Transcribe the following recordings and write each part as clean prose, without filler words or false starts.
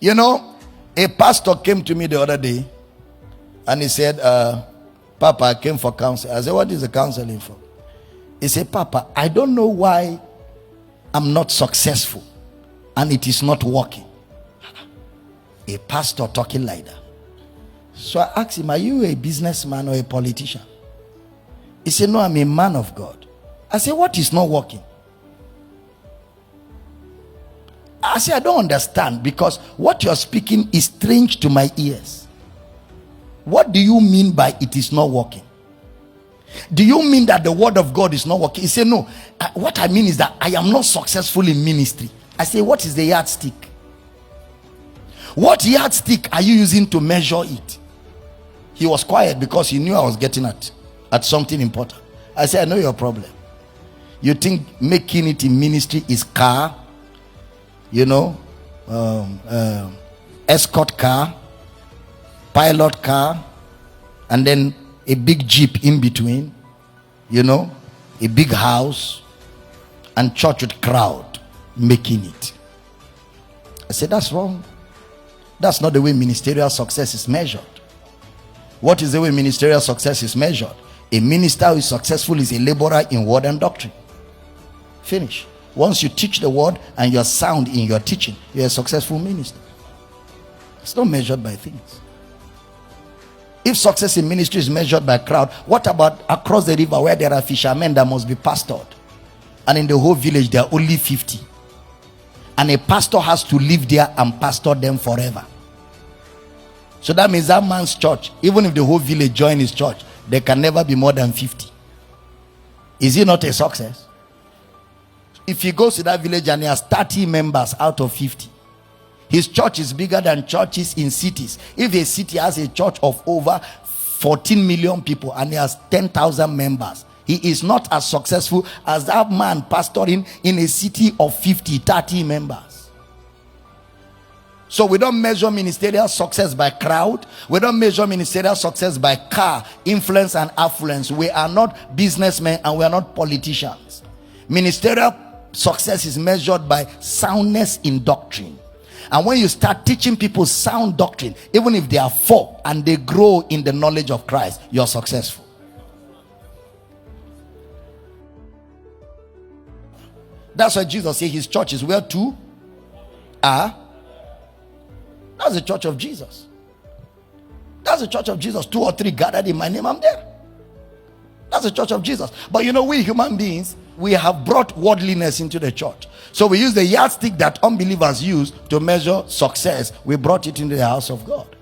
You know, a pastor came to me the other day and he said, Papa, I came for counseling. I said, what is the counseling for? He said, Papa, I don't know why I'm not successful and it is not working. A pastor talking like that. So I asked him, are you a businessman or a politician? He said, no, I'm a man of God. I said, what is not working? I said, I don't understand, because what you're speaking is strange to my ears. What do you mean by it is not working? Do you mean that the word of God is not working? He said, no, what I mean is that I am not successful in ministry. I say, what is the yardstick? What yardstick are you using to measure it? He was quiet because he knew I was getting at something important. I said, I know your problem. You think making it in ministry is car, you know, escort car, pilot car, and then a big jeep in between, you know, a big house, and church with crowd making it. I said, that's wrong. That's not the way ministerial success is measured. What is the way ministerial success is measured? A minister who is successful is a laborer in word and doctrine. Finish. Once you teach the word and you're sound in your teaching, you're a successful minister. It's not measured by things. If success in ministry is measured by crowd, what about across the river where there are fishermen that must be pastored, and in the whole village there are only 50, and a pastor has to live there and pastor them forever? So that means that man's church, even if the whole village join his church, there can never be more than 50. Is it not a success? If he goes to that village and he has 30 members out of 50, his church is bigger than churches in cities. If a city has a church of over 14 million people and he has 10,000 members, he is not as successful as that man pastoring in a city of 50, 30 members. So we don't measure ministerial success by crowd. We don't measure ministerial success by car, influence and affluence. We are not businessmen and we are not politicians. Ministerial success is measured by soundness in doctrine. And when you start teaching people sound doctrine, even if they are 4 and they grow in the knowledge of Christ, you're successful. That's why Jesus said his church is where 2 are. That's the church of Jesus. That's the church of Jesus. 2 or 3 gathered in my name, I'm there. That's the church of Jesus. But you know, we human beings, we have brought worldliness into the church. So we use the yardstick that unbelievers use to measure success. We brought it into the house of God.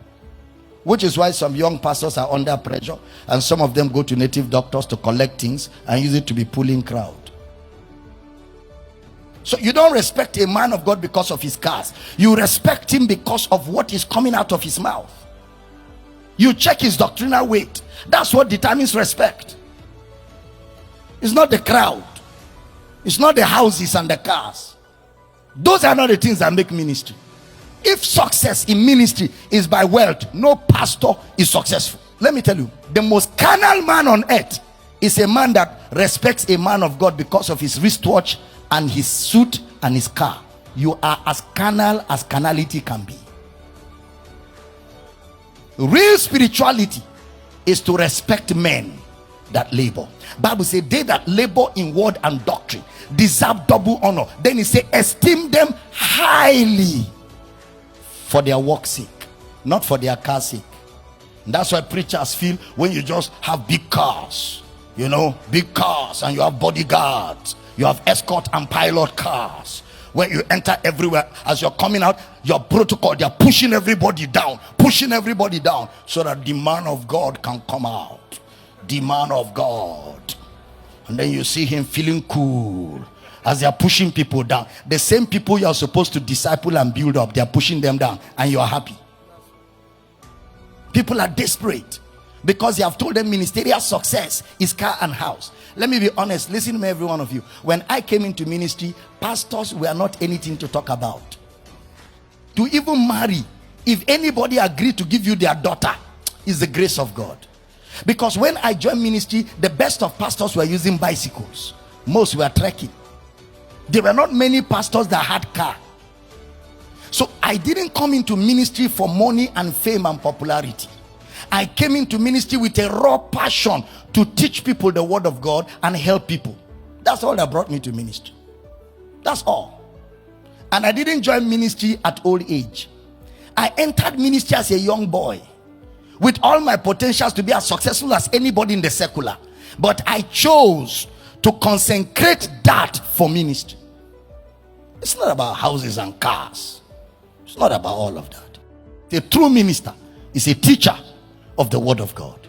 Which is why some young pastors are under pressure, and some of them go to native doctors to collect things and use it to be pulling crowd. So you don't respect a man of God because of his cars. You respect him because of what is coming out of his mouth. You check his doctrinal weight. That's what determines respect. It's not the crowd. It's not the houses and the cars. Those are not the things that make ministry. If success in ministry is by wealth, no pastor is successful. Let me tell you, the most carnal man on earth is a man that respects a man of God because of his wristwatch and his suit and his car. You are as carnal as carnality can be. Real spirituality is to respect men that labor. Bible says they that labor in word and doctrine deserve double honor. Then he say esteem them highly for their work's sake, not for their car's sake. And that's why preachers feel when you just have big cars, you know, big cars, and you have bodyguards, you have escort and pilot cars, when you enter everywhere, as you're coming out, your protocol, they're pushing everybody down so that the man of God can come out. The man of God. And then you see him feeling cool as they are pushing people down. The same people you are supposed to disciple and build up, they are pushing them down, and you are happy. People are desperate because they have told them ministerial success is car and house. Let me be honest, listen to me, every one of you. When I came into ministry, pastors were not anything to talk about. To even marry, if anybody agreed to give you their daughter, is the grace of God. Because when I joined ministry, the best of pastors were using bicycles. Most were trekking. There were not many pastors that had car. So I didn't come into ministry for money and fame and popularity. I came into ministry with a raw passion to teach people the word of God and help people. That's all that brought me to ministry. That's all. And I didn't join ministry at old age. I entered ministry as a young boy with all my potentials to be as successful as anybody in the secular. But I chose to consecrate that for ministry. It's not about houses and cars. It's not about all of that. A true minister is a teacher of the word of God.